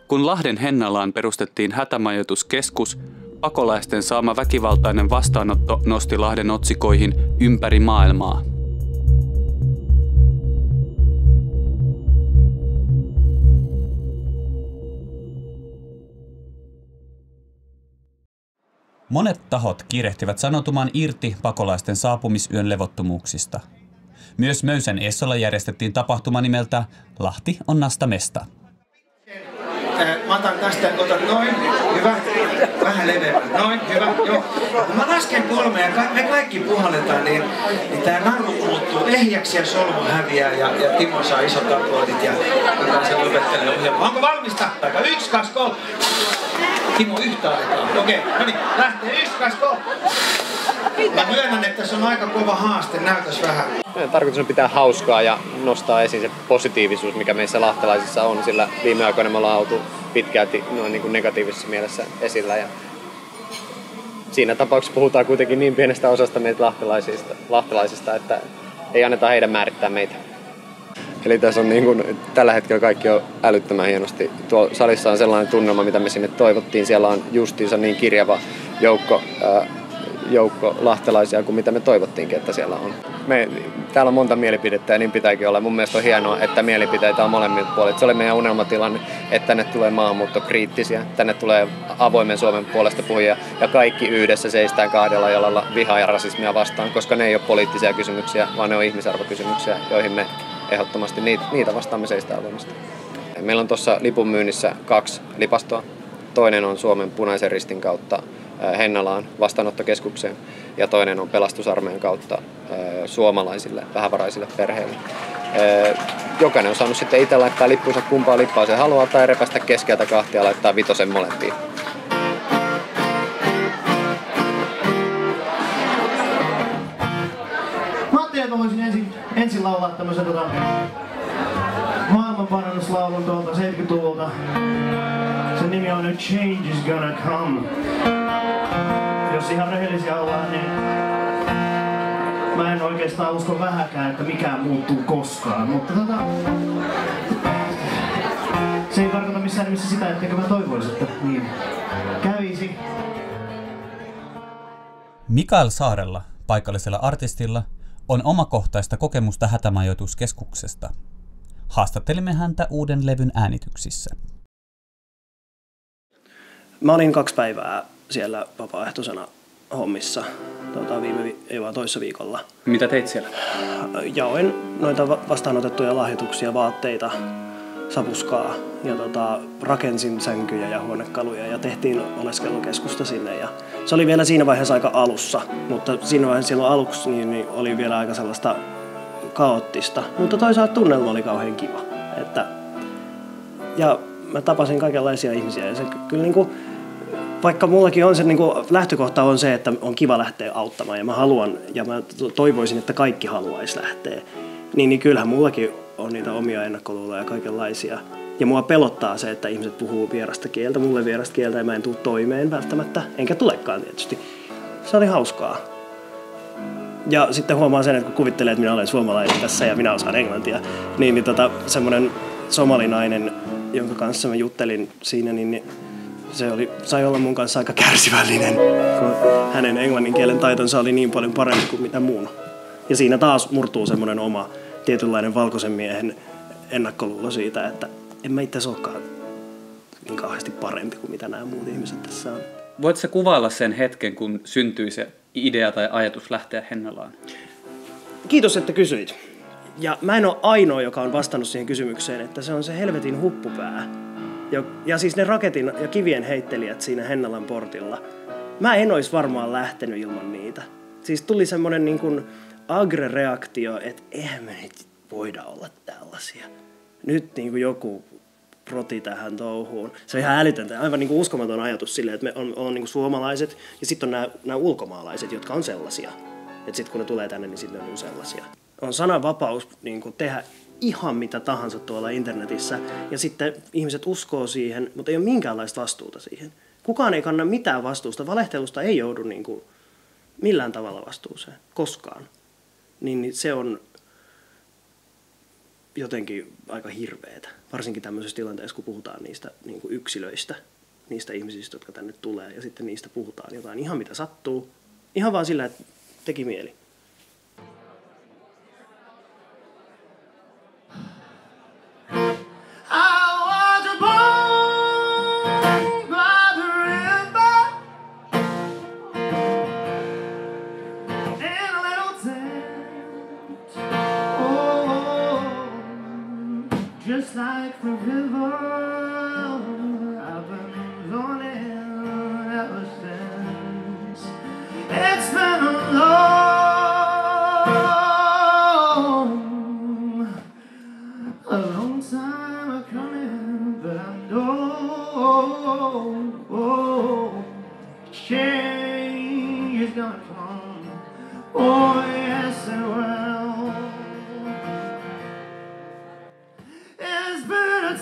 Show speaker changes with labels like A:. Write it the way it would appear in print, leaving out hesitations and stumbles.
A: Kun Lahden Hennalaan perustettiin hätämajoituskeskus, pakolaisten saama väkivaltainen vastaanotto nosti Lahden otsikoihin ympäri maailmaa. Monet tahot kiirehtivät sanoutumaan irti pakolaisten saapumisyön levottomuuksista. Myös Möysen Essolla järjestettiin tapahtuma nimeltä Lahti on nastamesta.
B: Mä otan tästä, otan noin, hyvä, vähän leveämmin, noin, hyvä, joo. Kun mä lasken 3 ja me kaikki puhalletaan, niin tää naru muuttuu ehjäksi ja solmu häviää ja Timo saa isot aplodit ja se lopettelee ohjelmaa. Onko valmista? Aika 1, 2, 3. Timo yhtä aikaa. Okei, no niin, lähtee 1, 2, 3. Mä myönnän, että se on aika kova haaste, näytäs vähän.
C: Tarkoitus on pitää hauskaa ja nostaa esiin se positiivisuus, mikä meissä lahtelaisissa on, sillä viime aikoina me ollaan oltu pitkälti noin niin kuin negatiivisessa mielessä esillä. Ja siinä tapauksessa puhutaan kuitenkin niin pienestä osasta meitä lahtelaisista, että ei anneta heidän määrittää meitä. Eli tässä on niin kuin, tällä hetkellä kaikki on älyttömän hienosti. Tuolla salissa on sellainen tunnelma, mitä me sinne toivottiin. Siellä on justiinsa niin kirjava joukko lahtelaisia kuin mitä me toivottiinkin, että siellä on. Täällä on monta mielipidettä ja niin pitääkin olla. Mun mielestä on hienoa, että mielipiteitä on molemmilta puolilta. Se oli meidän unelmatilanne, että tänne tulee maahanmuuttokriittisiä, tänne tulee avoimen Suomen puolesta puhujia ja kaikki yhdessä seistään 2 jalalla vihaa ja rasismia vastaan, koska ne ei ole poliittisia kysymyksiä, vaan ne on ihmisarvokysymyksiä, joihin me ehdottomasti niitä vastaan me seistään avoimesti. Meillä on tuossa lipun myynnissä 2 lipastoa. Toinen on Suomen Punaisen Ristin kautta Hennalaan vastaanottokeskukseen ja toinen on Pelastusarmeijan kautta suomalaisille vähävaraisille perheille. Jokainen on saanut sitten itse laittaa lippunsa kumpaa lippaa se haluaa tai repästä keskeltä 2 ja laittaa 5 molempiin.
D: Mä ajattelin, että mä voisin ensin laulaa tämmösen maailmanparannuslaulun tuolta 70-luvulta. Sen nimi on A Change Is Gonna Come. Jos ihan rehellisiä ollaan, niin mä en oikeastaan usko vähäkään, että mikään muuttuu koskaan. Mutta se ei tarkoita missään nimessä sitä, etteikö mä toivoisin, että niin kävisi.
A: Mikael Saarella, paikallisella artistilla, on omakohtaista kokemusta hätämajoituskeskuksesta. Haastattelimme häntä uuden levyn äänityksissä.
E: Mä olin 2 päivää siellä vapaaehtoisena hommissa toissa viikolla.
A: Mitä teit siellä?
E: Jaoin noita vastaanotettuja lahjoituksia, vaatteita, sapuskaa ja rakensin sänkyjä ja huonekaluja ja tehtiin oleskelukeskusta sinne. Ja se oli vielä siinä vaiheessa aika alussa, mutta siinä vaiheessa silloin aluksi niin oli vielä aika sellaista kaoottista, mutta toisaalta tunnelma oli kauhean kiva. Ja mä tapasin kaikenlaisia ihmisiä ja se kyllä niin kuin, vaikka mullakin on se niin kuin, lähtökohta on se, että on kiva lähteä auttamaan ja mä haluan ja mä toivoisin, että kaikki haluaisi lähteä, niin kyllähän mullakin on niitä omia ennakkoluuloja ja kaikenlaisia. Ja mua pelottaa se, että ihmiset puhuu vierasta kieltä, mulle vierasta kieltä ja mä en tule toimeen välttämättä, enkä tulekaan tietysti. Se oli hauskaa. Ja sitten huomaa sen, että kun kuvittelee, että minä olen suomalainen tässä ja minä osaan englantia, niin semmoinen somalinainen, jonka kanssa mä juttelin siinä, niin sai olla mun kanssa aika kärsivällinen, kun hänen englannin kielen taitonsa oli niin paljon parempi kuin mitä muun. Ja siinä taas murtuu semmoinen oma tietynlainen valkoisen miehen ennakkoluulo siitä, että en mä itse olekaan niin kauheasti parempi kuin mitä nämä muut ihmiset tässä on.
A: Voitko sä kuvailla sen hetken, kun syntyi se idea tai ajatus lähteä Hennalaan?
E: Kiitos, että kysyit. Ja mä en ole ainoa, joka on vastannut siihen kysymykseen, että se on se helvetin huppupää. Ja siis ne raketin ja kivien heittelijät siinä Hennalan portilla. Mä en olisi varmaan lähtenyt ilman niitä. Siis tuli semmoinen niin kuin agre-reaktio, että eihän me nyt voida olla tällaisia. Nyt niin kuin joku roti tähän touhuun. Se on ihan älytöntä, aivan niin kuin uskomaton ajatus silleen, että me on niin kuin suomalaiset ja sitten on nämä ulkomaalaiset, jotka on sellaisia. Että sitten kun ne tulee tänne, niin sitten ne on sellaisia. On sananvapaus niin kuin tehdä ihan mitä tahansa tuolla internetissä ja sitten ihmiset uskoo siihen, mutta ei ole minkäänlaista vastuuta siihen. Kukaan ei kanna mitään vastuusta. Valehtelusta ei joudu niin kuin millään tavalla vastuuseen, koskaan. Niin se on jotenkin aika hirveetä. Varsinkin tämmöisessä tilanteessa, kun puhutaan niistä niin kuin yksilöistä, niistä ihmisistä, jotka tänne tulee, ja sitten niistä puhutaan jotain ihan mitä sattuu. Ihan vaan sillä, että teki mieli.
D: Just like the river, I've been running ever since. It's been a long time coming, but I know change is gonna come. Oh yes, it will. It's been a